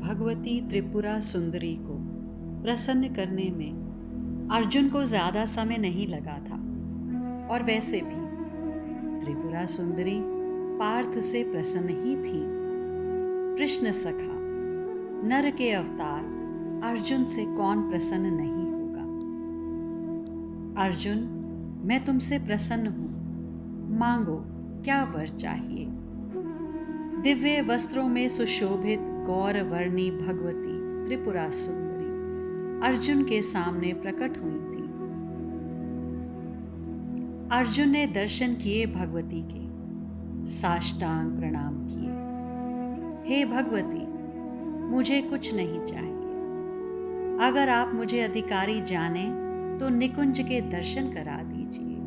भगवती त्रिपुरा सुंदरी को प्रसन्न करने में अर्जुन को ज्यादा समय नहीं लगा था। और वैसे भी त्रिपुरा सुंदरी पार्थ से प्रसन्न ही थी। कृष्ण सखा, नर के अवतार अर्जुन से कौन प्रसन्न नहीं होगा। अर्जुन, मैं तुमसे प्रसन्न हूं, मांगो क्या वर चाहिए। दिव्य वस्त्रों में सुशोभित गौरवर्णी भगवती त्रिपुरा सुंदरी अर्जुन के सामने प्रकट हुई थी। अर्जुन ने दर्शन किए भगवती के, साष्टांग प्रणाम किए। हे भगवती, मुझे कुछ नहीं चाहिए। अगर आप मुझे अधिकारी जाने तो निकुंज के दर्शन करा दीजिए।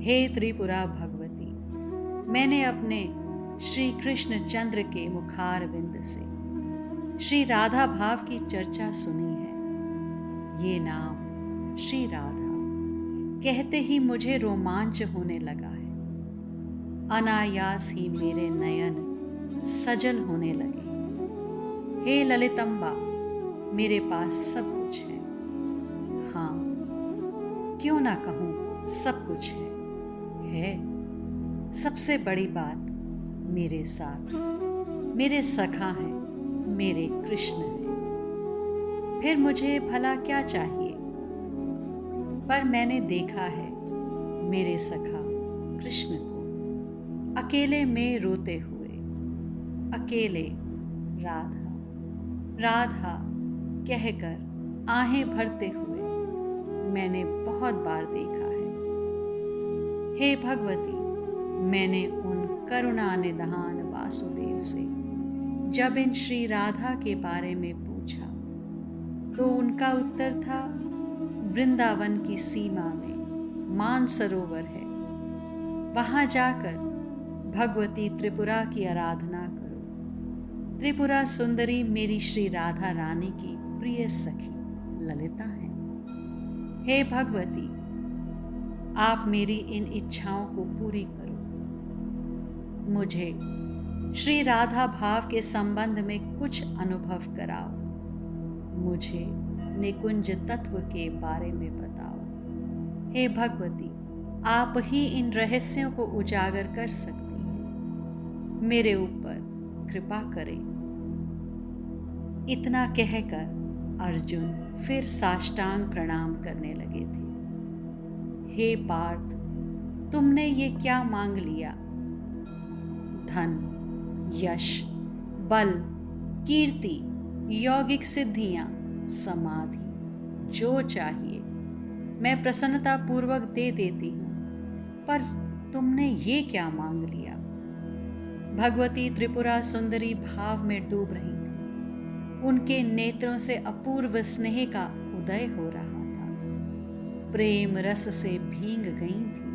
हे त्रिपुरा भगवती, मैंने अपने श्री कृष्ण चंद्र के मुखारविंद से श्री राधा भाव की चर्चा सुनी है। ये नाम श्री राधा कहते ही मुझे रोमांच होने लगा है। अनायास ही मेरे नयन सजल होने लगे। हे ललितंबा, मेरे पास सब कुछ है। हाँ, क्यों ना कहूं सब कुछ है। सबसे बड़ी बात मेरे साथ मेरे सखा हैं, मेरे कृष्ण हैं। फिर मुझे भला क्या चाहिए। पर मैंने देखा है मेरे सखा कृष्ण को अकेले में रोते हुए, अकेले राधा राधा कहकर आहें भरते हुए मैंने बहुत बार देखा है। हे भगवती, मैंने उन करुणा निधान वासुदेव से जब इन श्री राधा के बारे में पूछा तो उनका उत्तर था, वृंदावन की सीमा में मानसरोवर है, वहां जाकर भगवती त्रिपुरा की आराधना करो। त्रिपुरा सुंदरी मेरी श्री राधा रानी की प्रिय सखी ललिता है। हे भगवती, आप मेरी इन इच्छाओं को पूरी करो। मुझे श्री राधा भाव के संबंध में कुछ अनुभव कराओ। मुझे निकुंज तत्व के बारे में बताओ। हे भगवती, आप ही इन रहस्यों को उजागर कर सकती हैं। मेरे ऊपर कृपा करें। इतना कहकर अर्जुन फिर साष्टांग प्रणाम करने लगे थे। हे पार्थ, तुमने ये क्या मांग लिया। धन, यश, बल, कीर्ति, यौगिक सिद्धियां, समाधि, जो चाहिए मैं प्रसन्नता पूर्वक दे देती हूं। पर तुमने ये क्या मांग लिया। भगवती त्रिपुरा सुंदरी भाव में डूब रही थी। उनके नेत्रों से अपूर्व स्नेह का उदय हो रहा था। प्रेम रस से भींग गई थी।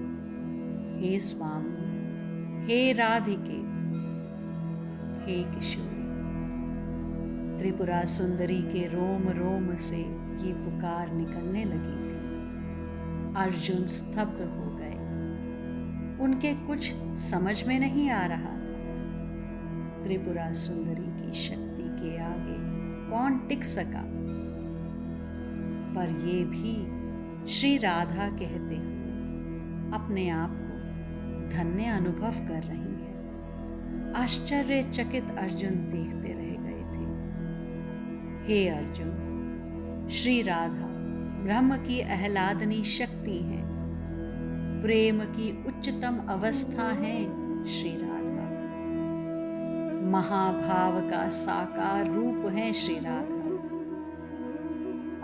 हे स्वामी, हे राधिके, हे किशोरी। त्रिपुरा सुंदरी के रोम रोम से ये पुकार निकलने लगी थी। अर्जुन स्तब्ध हो गए। उनके कुछ समझ में नहीं आ रहा था। त्रिपुरा सुंदरी की शक्ति के आगे कौन टिक सका। पर ये भी श्री राधा कहते हुए अपने आप को धन्य अनुभव कर रही है। आश्चर्यचकित अर्जुन देखते रह गए थे। हे अर्जुन, श्री राधा ब्रह्म की आह्लादनी शक्ति है। प्रेम की उच्चतम अवस्था है श्री राधा। महाभाव का साकार रूप है श्री राधा।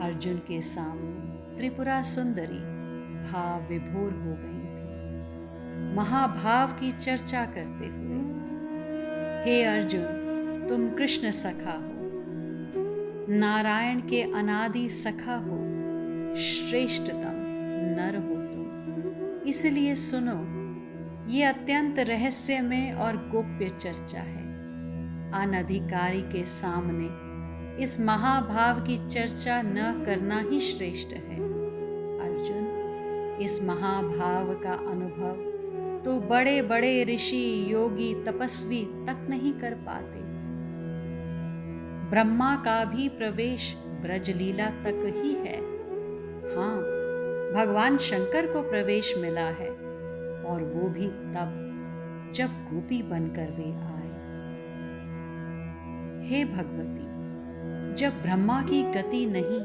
अर्जुन के सामने त्रिपुरा सुंदरी भाव विभोर हो गई थी, महाभाव की चर्चा करते हुए। हे अर्जुन, तुम कृष्ण सखा हो, नारायण के अनादि सखा हो, श्रेष्ठतम नर हो तुम। इसलिए सुनो, ये अत्यंत रहस्यमय और गोप्य चर्चा है। अनधिकारी के सामने इस महाभाव की चर्चा न करना ही श्रेष्ठ है। अर्जुन, इस महाभाव का अनुभव तो बड़े बड़े ऋषि, योगी, तपस्वी तक नहीं कर पाते। ब्रह्मा का भी प्रवेश ब्रजलीला तक ही है। हाँ, भगवान शंकर को प्रवेश मिला है, और वो भी तब जब गोपी बनकर वे आए। हे भगवती, जब ब्रह्मा की गति नहीं,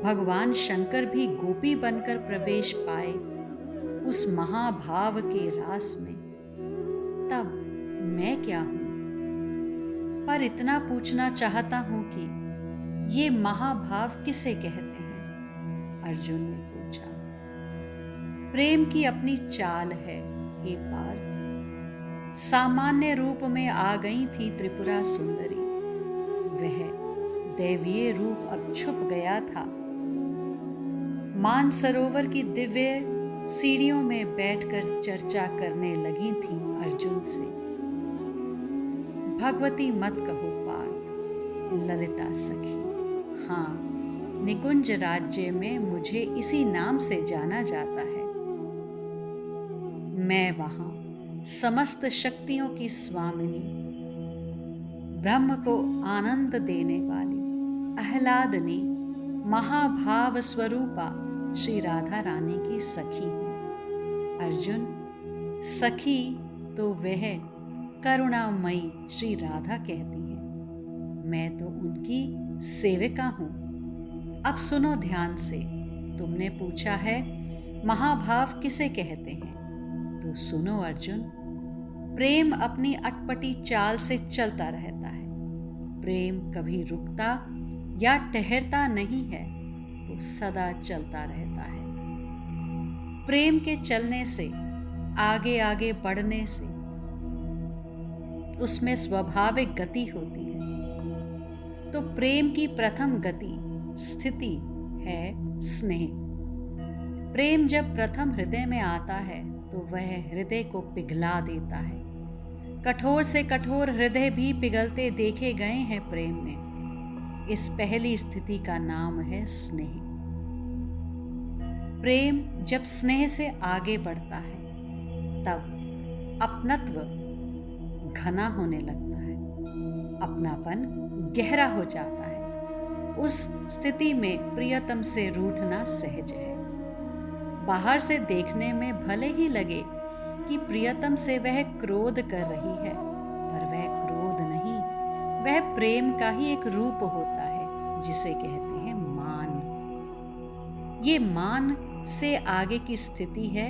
भगवान शंकर भी गोपी बनकर प्रवेश पाए उस महाभाव के रास में, तब मैं क्या हूं? पर इतना पूछना चाहता हूं कि ये महाभाव किसे कहते हैं? अर्जुन ने पूछा। प्रेम की अपनी चाल है हे पार्थ। सामान्य रूप में आ गई थी त्रिपुरा सुंदरी, वह दैवीय रूप अब छुप गया था। मानसरोवर की दिव्य सीढ़ियों में बैठकर चर्चा करने लगी थी अर्जुन से। भगवती मत कहो पार्थ, ललिता सखी। हाँ, निकुंज राज्य में मुझे इसी नाम से जाना जाता है। मैं वहां समस्त शक्तियों की स्वामिनी, ब्रह्म को आनंद देने वाली आह्लादनी महाभाव स्वरूपा श्री राधा रानी की सखी हूं। अर्जुन, सखी तो वह करुणामयी श्री राधा कहती है, मैं तो उनकी सेविका हूं। अब सुनो ध्यान से, तुमने पूछा है महाभाव किसे कहते हैं, तो सुनो अर्जुन। प्रेम अपनी अटपटी चाल से चलता रहता है। प्रेम कभी रुकता या ठहरता नहीं है, वो सदा चलता रहता है। प्रेम के चलने से, आगे आगे बढ़ने से उसमें स्वाभाविक गति होती है। तो प्रेम की प्रथम गति स्थिति है स्नेह। प्रेम जब प्रथम हृदय में आता है तो वह हृदय को पिघला देता है। कठोर से कठोर हृदय भी पिघलते देखे गए हैं प्रेम में। इस पहली स्थिति का नाम है स्नेह। प्रेम जब स्नेह से आगे बढ़ता है तब अपनत्व घना होने लगता है, अपनापन गहरा हो जाता है। उस स्थिति में प्रियतम से रूठना सहज है। बाहर से देखने में भले ही लगे कि प्रियतम से वह क्रोध कर रही है, पर वह क्रोध नहीं, वह प्रेम का ही एक रूप होता है जिसे कहते हैं मान। ये मान से आगे की स्थिति है।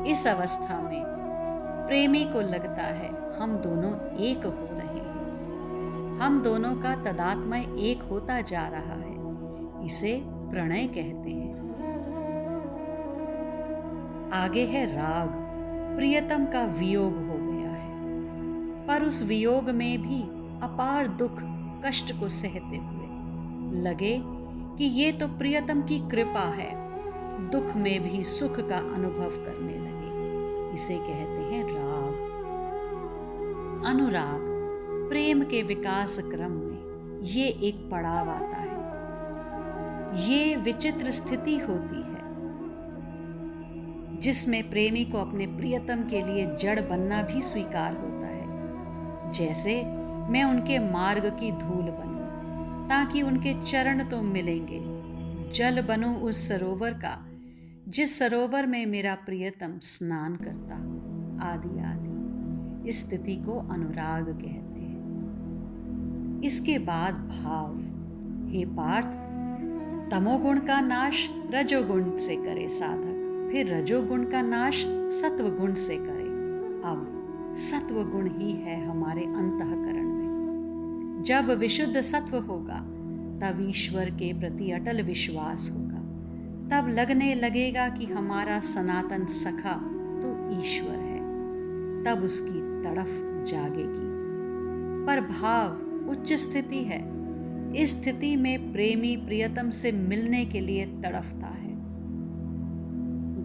इस अवस्था में प्रेमी को लगता है हम दोनों एक हो रहे हैं, हम दोनों का तदात्मय एक होता जा रहा है। इसे प्रणय कहते हैं। आगे है राग। प्रियतम का वियोग हो गया है, पर उस वियोग में भी अपार दुख कष्ट को सहते हुए लगे कि ये तो प्रियतम की कृपा है, दुख में भी सुख का अनुभव करने लगे। इसे कहते हैं राग। अनुराग प्रेम के विकास क्रम में ये एक पड़ाव आता है। ये विचित्र स्थिति होती है जिसमें प्रेमी को अपने प्रियतम के लिए जड़ बनना भी स्वीकार होता है। जैसे मैं उनके मार्ग की धूल बनूं ताकि उनके चरण तो मिलेंगे, जल बनूं उस सरोवर का जिस सरोवर में मेरा प्रियतम स्नान करता, आदि आदि। इस स्थिति को अनुराग कहते हैं। इसके बाद भाव। हे पार्थ, तमोगुण का नाश रजोगुण से करे साधक, फिर रजोगुण का नाश सत्वगुण से करे। अब सत्वगुण ही है हमारे अंतःकरण में। जब विशुद्ध सत्व होगा तब ईश्वर के प्रति अटल विश्वास होगा। तब लगने लगेगा कि हमारा सनातन सखा तो ईश्वर है। तब उसकी तड़फ जागेगी। पर भाव उच्च स्थिति है। इस स्थिति में प्रेमी प्रियतम से मिलने के लिए तड़फता है,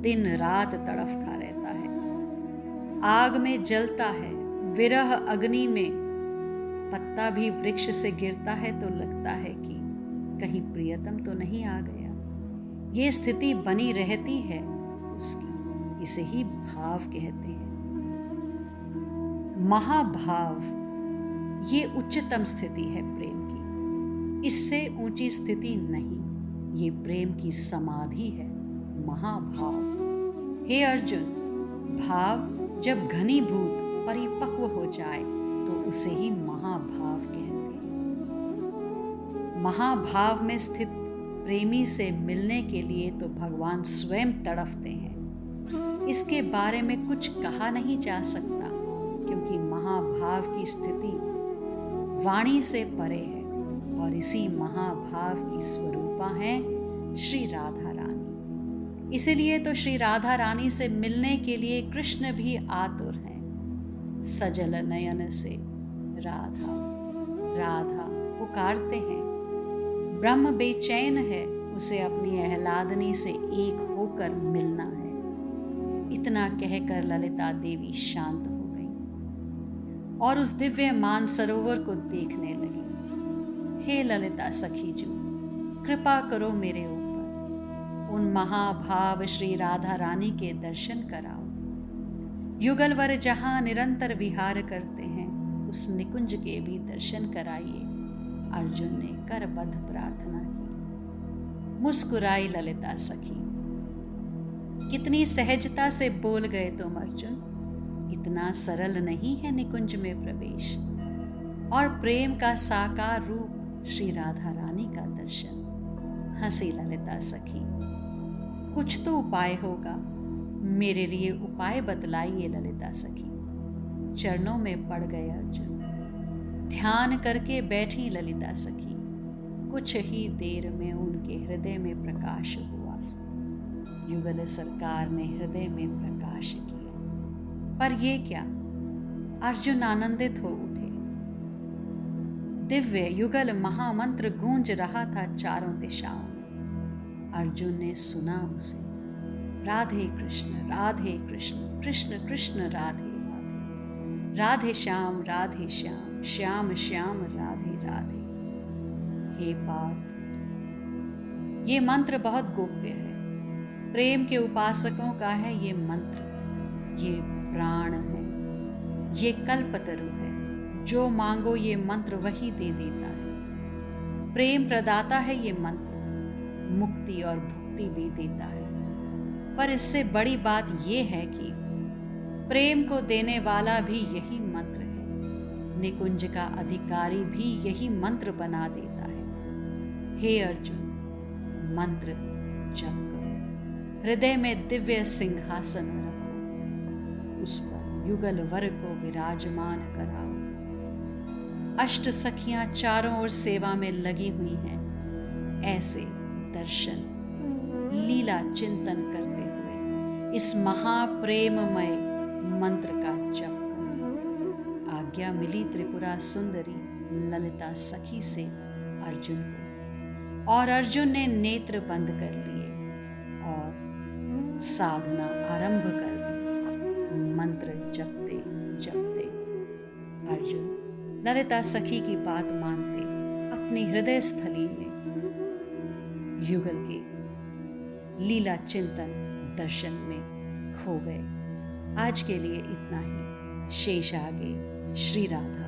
दिन रात तड़फता रहता है, आग में जलता है। विरह अग्नि में पत्ता भी वृक्ष से गिरता है तो लगता है कि कहीं प्रियतम तो नहीं आ गया। ये स्थिति बनी रहती है उसकी। इसे ही भाव कहते हैं। महाभाव ये उच्चतम स्थिति है प्रेम की। इससे ऊंची स्थिति नहीं, ये प्रेम की समाधि है, महाभाव। हे अर्जुन, भाव जब घनीभूत परिपक्व हो जाए तो उसे ही महाभाव कहते हैं। महाभाव में स्थित प्रेमी से मिलने के लिए तो भगवान स्वयं तड़फते हैं। इसके बारे में कुछ कहा नहीं जा सकता, क्योंकि महाभाव की स्थिति वाणी से परे है और इसी महाभाव की स्वरूपा है श्री राधा रानी। इसीलिए तो श्री राधा रानी से मिलने के लिए कृष्ण भी आतुर हैं। सजल नयन से राधा राधा पुकारते हैं। ब्रह्म बेचैन है, उसे अपनी आह्लादनी से एक होकर मिलना है। इतना कहकर ललिता देवी शांत हो गई और उस दिव्य मानसरोवर को देखने लगी। हे ललिता सखीजू, कृपा करो मेरे ऊपर, उन महाभाव श्री राधा रानी के दर्शन कराओ। युगलवर जहां निरंतर विहार करते हैं, उस निकुंज के भी दर्शन कराइए। अर्जुन ने करबद्ध प्रार्थना की। मुस्कुराई ललिता सखी। कितनी सहजता से बोल गए तुम अर्जुन। इतना सरल नहीं है निकुंज में प्रवेश और प्रेम का साकार रूप श्री राधा रानी का दर्शन। हंसी ललिता सखी। कुछ तो उपाय होगा, मेरे लिए उपाय बतलाइए ललिता सखी। चरणों में पड़ गए अर्जुन। ध्यान करके बैठी ललिता सखी। कुछ ही देर में उनके हृदय में प्रकाश हुआ। युगल सरकार ने हृदय में प्रकाश किया। पर ये क्या, अर्जुन आनंदित हो उठे। दिव्य युगल महामंत्र गूंज रहा था चारों दिशाओं में। अर्जुन ने सुना उसे, राधे कृष्ण कृष्ण कृष्ण राधे राधे, राधे श्याम श्याम श्याम राधे राधे। हे पार्थ, ये मंत्र बहुत गोप्य है। प्रेम के उपासकों का है ये मंत्र। ये प्राण है, ये कल्पतरु है। जो मांगो ये मंत्र वही दे देता है। प्रेम प्रदाता है ये मंत्र, मुक्ति और भुक्ति भी देता है। पर इससे बड़ी बात यह है कि प्रेम को देने वाला भी यही मंत्र है। निकुंज का अधिकारी भी यही मंत्र बना देता है। हे अर्जुन, मंत्र जप करो, हृदय में दिव्य सिंहासन रखो, उस पर युगल वर को विराजमान कराओ। अष्ट सखियां चारों ओर सेवा में लगी हुई हैं। ऐसे दर्शन लीला चिंतन करते हुए इस महाप्रेममय मंत्र का जप करो। आज्ञा मिली त्रिपुरा सुंदरी ललिता सखी से अर्जुन को, और अर्जुन ने नेत्र बंद कर लिए और साधना आरंभ कर दी। मंत्र जपते जपते अर्जुन ललिता सखी की बात मानते अपनी हृदय स्थली में युगल के लीला चिंतन दर्शन में खो गए। आज के लिए इतना ही। शेष आगे। श्री राधा।